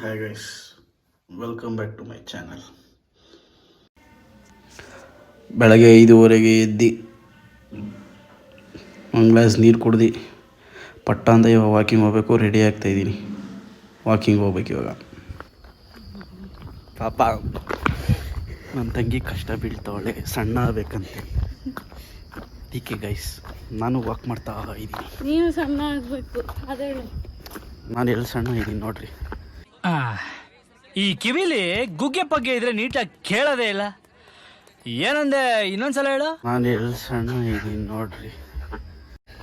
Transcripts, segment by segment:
Hi guys, welcome back to my channel. ಬೆಳಗ್ಗೆ 5:30 ಎದ್ದು ಒಂದು ಗ್ಲಾಸ್ ನೀರು ಕುಡ್ದು ಪಟ್ಟ ಅಂತ ಇವಾಗ ವಾಕಿಂಗ್ ಹೋಗ್ಬೇಕು. ರೆಡಿ ಆಗ್ತಾಯಿದ್ದೀನಿ, ವಾಕಿಂಗ್ ಹೋಗ್ಬೇಕು ಇವಾಗ. ಪಾಪ ನನ್ನ ತಂಗಿ ಕಷ್ಟ ಬೀಳ್ತಾವಳೆ, ಸಣ್ಣ ಆಗಬೇಕಂತೆ. ಅದಕ್ಕೆ ಗೈಸ್ ನಾನು ವಾಕ್ ಮಾಡ್ತಾ ಇದ್ದೀನಿ. ನೀವು ಸಣ್ಣ ಆಗಬೇಕು, ಅದೇ ನಾನು ಎಲ್ಲಿ ಸಣ್ಣ ಇದ್ದೀನಿ ನೋಡ್ರಿ. ಈ ಕಿವಿಲಿ ಗುಗ್ಗೆ ಪಗ್ಗೆ ಇದ್ರೆ ನೀಟಾಗಿ ಕೇಳೋದೇ ಇಲ್ಲ. ಏನಂದೆ, ಇನ್ನೊಂದ್ಸಲ ಹೇಳು. ನಾನು ಎಲ್ಲಿ ಸಣ್ಣ ಇದ್ದೀನಿ ನೋಡ್ರಿ,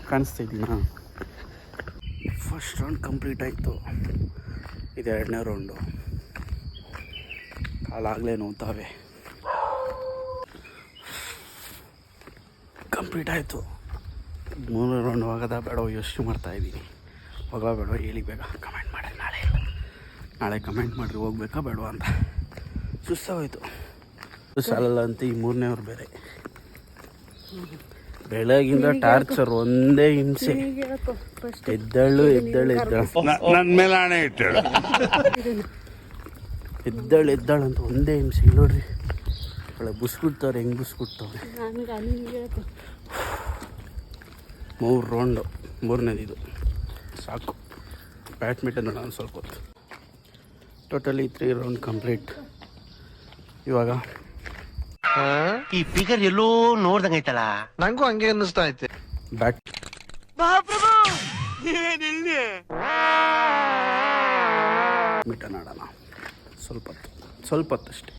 ಕಾಣಿಸ್ತಾ ಇದ್ದೀನಾ? ಫಸ್ಟ್ ರೌಂಡ್ ಕಂಪ್ಲೀಟ್ ಆಯಿತು, ಇದು 2ನೇ ರೌಂಡು. ಕಾಲಾಗಲೇ ನೋವ್ತಾವೆ. ಕಂಪ್ಲೀಟ್ ಆಯಿತು. 3ನೇ ರೌಂಡ್ ಹೋಗೋದ ಬೇಡ ಯೋಚನೆ ಮಾಡ್ತಾಯಿದ್ದೀನಿ. ಹೋಗೋ ಬೇಡ ಹೇಳಿ, ಬೇಗ ಕಮೆಂಟ್ ಮಾಡಿ. ನಾಳೆ ಕಮೆಂಟ್ ಮಾಡಿರಿ ಹೋಗ್ಬೇಕಾ ಬೇಡ ಅಂತ. ಸುಸ್ತಾಗೋಯ್ತು. ಸಾಲಲ್ಲ ಅಂತ ಈ 3ನೇವ್ರು ಬೇರೆ. ಬೆಳಗಿಂದ ಟಾರ್ಚರ್, ಒಂದೇ ಹಿಂಸೆ. ಎದ್ದಳು ನನ್ನ ಮೇಲೆ ಹಣೆ ಇಟ್ಟಳು. ಎದ್ದಳು ಅಂತ ಒಂದೇ ಹಿಂಸೆ. ನೋಡ್ರಿ ಒಳ್ಳೆ ಬುಸ್ಬಿಡ್ತವ್ರೆ, ಹೆಂಗೆ ಬುಸ್ಬಿಡ್ತವ್ರೆ. 3 ರೌಂಡು, 3ನೇದು ಇದು. ಸಾಕು, ಬ್ಯಾಡ್ಮಿಂಟನ್ ನೋಡೋಣ ಸ್ವಲ್ಪ ಹೊತ್ತು. Totally 3 round complete. ಇವಾಗ ಈ ಫಿಗರ್ ಎಲ್ಲೋ ನೋಡ್ದಂಗೈತಲ್ಲ, ನಂಗೂ ಹಂಗೆ ಅನ್ನಿಸ್ತಾ ಐತೆ. ಬ್ಯಾಡ್ಮಿಂಟನ್ ಆಡೋಣ ಸ್ವಲ್ಪ ಹೊತ್ತಷ್ಟೇ.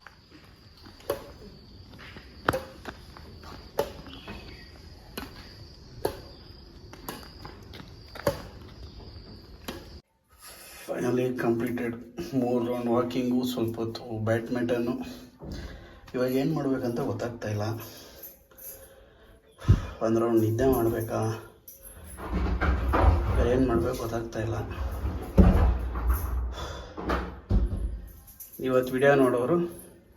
Finally completed. 3 ರೌಂಡ್ ವಾಕಿಂಗು, ಸ್ವಲ್ಪ ಹೊತ್ತು ಬ್ಯಾಡ್ಮಿಂಟನ್ನು. ಇವಾಗ ಏನು ಮಾಡಬೇಕಂತ ಗೊತ್ತಾಗ್ತಾಯಿಲ್ಲ. 1 ರೌಂಡ್ ನಿದ್ದೆ ಮಾಡಬೇಕಾ, ಏನು ಮಾಡಬೇಕು ಗೊತ್ತಾಗ್ತಾಯಿಲ್ಲ. ಇವತ್ತು ವಿಡಿಯೋ ನೋಡೋರು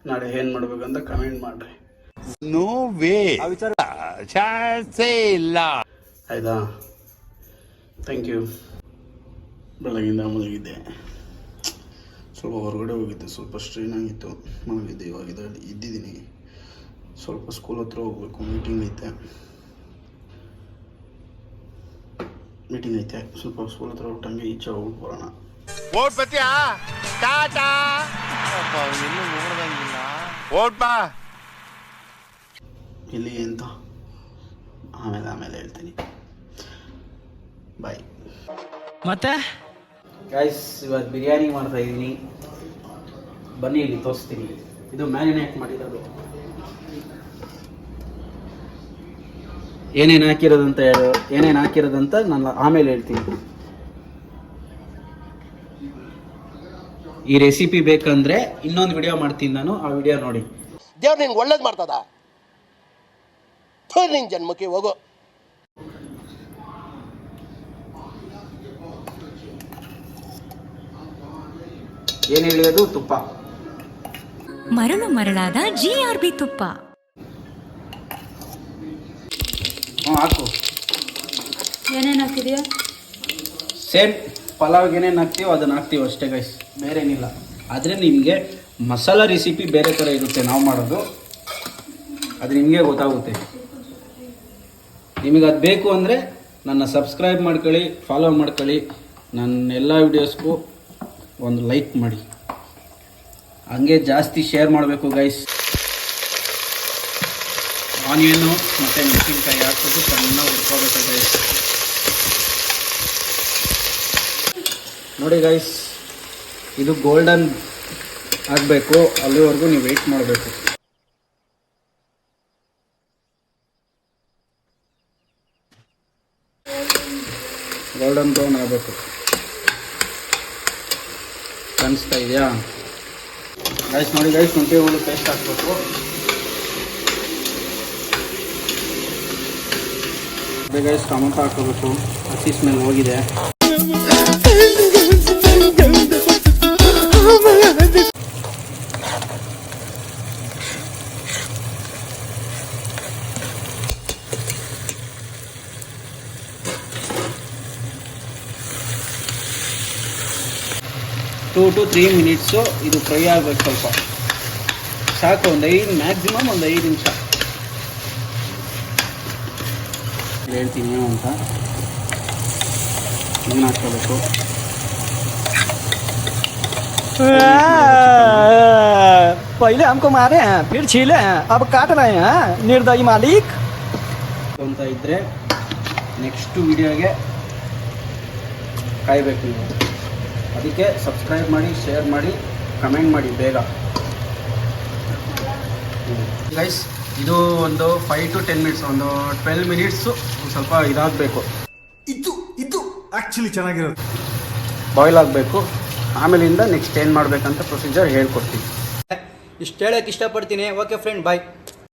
ನಾಳೆ ಏನು ಮಾಡಬೇಕಂತ ಕಮೆಂಟ್ ಮಾಡಿರಿ. ನೋ ವೇ, ಚಾನ್ಸೇ ಇಲ್ಲ. ಆಯಿತಾ? Thank you. ಬೆಳಗಿಂದ ಮಲಗಿದ್ದೆ, ಸ್ವಲ್ಪ ಹೊರಗಡೆ ಹೋಗಿದ್ದೆ, ಸ್ವಲ್ಪ ಸ್ಟ್ರೈನ್ ಆಗಿತ್ತು, ಮಲಗಿದ್ದೆ. ಇವಾಗ ಇದ್ದಿದ್ದೀನಿ. ಸ್ವಲ್ಪ ಸ್ಕೂಲ್ ಹತ್ರ ಹೋಗ್ಬೇಕು, ಮೀಟಿಂಗ್ ಐತೆ. ಸ್ವಲ್ಪ ಸ್ಕೂಲ್ ಹತ್ರ ಹೊಟ್ಟಂಗೆ ಈಚೆ ಹೋಗ್ಬಿಟ್ಟು ಬರೋಣ. ಓಟ್ ಬತ್ತೀಯಾ? ಟಾಟಾ. ಎಲ್ಲೂ ನೋಡ್ದಂಗಿಲ್ಲ. ಓಟ್ ಬಾ. ಇಲ್ಲಿ ಅಂತ ಆಮೇಲೆ ಹೇಳ್ತೀನಿ. ಬಾಯ್. ಮತ್ತೆ ಗೈಸ್, ಇವತ್ತು ಬಿರಿಯಾನಿ ಮಾಡ್ತಾಯಿದ್ದೀನಿ. ಬನ್ನಿ ಇಲ್ಲಿ ತೋರಿಸ್ತೀನಿ. ಇದು ಮ್ಯಾರಿನೇಟ್ ಮಾಡಿರೋದು. ಏನೇನು ಹಾಕಿರೋದಂತ ನಾನು ಆಮೇಲೆ ಹೇಳ್ತೀನಿ. ಈ ರೆಸಿಪಿ ಬೇಕಂದ್ರೆ ಇನ್ನೊಂದು ವಿಡಿಯೋ ಮಾಡ್ತೀನಿ ನಾನು, ಆ ವಿಡಿಯೋ ನೋಡಿ. ದೇವ್ರು ನಿನ್ಗೆ ಒಳ್ಳೇದು ಮಾಡ್ತದ, ನಿನ್ ಜನ್ಮಕ್ಕೆ ಹೋಗೋ. ಏನು ಹೇಳಿಯೋದು? ತುಪ್ಪ, ಮರಳಾದ GRB ತುಪ್ಪ. ಹಾಕು. ಏನೇನು ಹಾಕಿದೆಯಾ? ಸೇಮ್ ಪಲಾವ್ಗೆ ಏನೇನು ಹಾಕ್ತೀವೋ ಅದನ್ನು ಹಾಕ್ತೀವಿ ಅಷ್ಟೇ ಗೈಸ್, ಬೇರೆ ಏನಿಲ್ಲ. ಆದರೆ ನಿಮಗೆ ಮಸಾಲ ರೆಸಿಪಿ ಬೇರೆ ಥರ ಇರುತ್ತೆ ನಾವು ಮಾಡೋದು, ಅದು ನಿಮಗೆ ಗೊತ್ತಾಗುತ್ತೆ. ನಿಮಗೆ ಅದು ಬೇಕು ಅಂದರೆ ನನ್ನ ಸಬ್ಸ್ಕ್ರೈಬ್ ಮಾಡ್ಕೊಳ್ಳಿ, ಫಾಲೋ ಮಾಡ್ಕೊಳ್ಳಿ. ನನ್ನ ಎಲ್ಲ ವೀಡಿಯೋಸ್ಗೂ ಒಂದು ಲೈಕ್ ಮಾಡಿ, ಹಂಗೆ ಜಾಸ್ತಿ ಶೇರ್ ಮಾಡಬೇಕು ಗೈಸ್. ಆನಿಯನ್ನು ಮತ್ತು ಮೆಣಸಿನ್ಕಾಯಿ ಹಾಕ್ಬಿಟ್ಟು ಚೆನ್ನಾಗಿ ಹುರ್ಕೋಬೇಕು ಗೈಸ್. ನೋಡಿ ಗೈಸ್, ಇದು ಗೋಲ್ಡನ್ ಆಗಬೇಕು, ಅಲ್ಲಿವರೆಗೂ ನೀವು ವೆಯ್ಟ್ ಮಾಡಬೇಕು. ಗೋಲ್ಡನ್ ಬ್ರೌನ್ ಆಗಬೇಕು. ಕಾಣಿಸ್ತಾ ಇದೆಯಾ ಗೈಸ್? ನೋಡಿ ಗೈಸ್, ಶುಂಠಿ ಹುಳಿ ಪೇಸ್ಟ್ ಹಾಕ್ಬೇಕು. ಅದೇ ಗೈಸ್, ಟೊಮೊಟೊ ಹಾಕೋಬೇಕು. ಹಸಿ ಸ್ಮೆಲ್ ಹೋಗಿದೆ. to 3 ಮಿನಿಟ್ಸು ಇದು ಫ್ರೈ ಆಗಬೇಕು. ಸ್ವಲ್ಪ ಸಾಕು, ಒಂದು 5 ಮ್ಯಾಕ್ಸಿಮಮ್ ಒಂದು 5 ನಿಮಿಷ. ಹೇಳ್ತೀನಿ ಏನು ಅಂತ. ಏನು ಹಾಕ್ಕೋಬೇಕು, पहले हमको मारे हैं फिर छीले हैं अब काट रहे हैं निर्दयी मालिक ಅಂತ ಇದ್ದರೆ ನೆಕ್ಸ್ಟ್ ವಿಡಿಯೋಗೆ ಕಾಯಬೇಕು ನೀವು. ಅದಕ್ಕೆ ಸಬ್ಸ್ಕ್ರೈಬ್ ಮಾಡಿ, ಶೇರ್ ಮಾಡಿ, ಕಮೆಂಟ್ ಮಾಡಿ ಬೇಗ ಗೈಸ್. ಇದು ಒಂದು 5 to 10 ಮಿನಿಟ್ಸ್, ಒಂದು 12 ಮಿನಿಟ್ಸು ಸ್ವಲ್ಪ ಇದಾಗಬೇಕು. ಇದು ಆ್ಯಕ್ಚುಲಿ ಚೆನ್ನಾಗಿರೋದು. ಬಾಯ್ಲ್ ಆಗಬೇಕು. ಆಮೇಲಿಂದ ನೆಕ್ಸ್ಟ್ ಏನು ಮಾಡಬೇಕಂತ ಪ್ರೊಸೀಜರ್ ಹೇಳ್ಕೊಡ್ತೀನಿ. ಇಷ್ಟು ಹೇಳಕ್ಕೆ ಇಷ್ಟಪಡ್ತೀನಿ. ಓಕೆ ಫ್ರೆಂಡ್, ಬಾಯ್.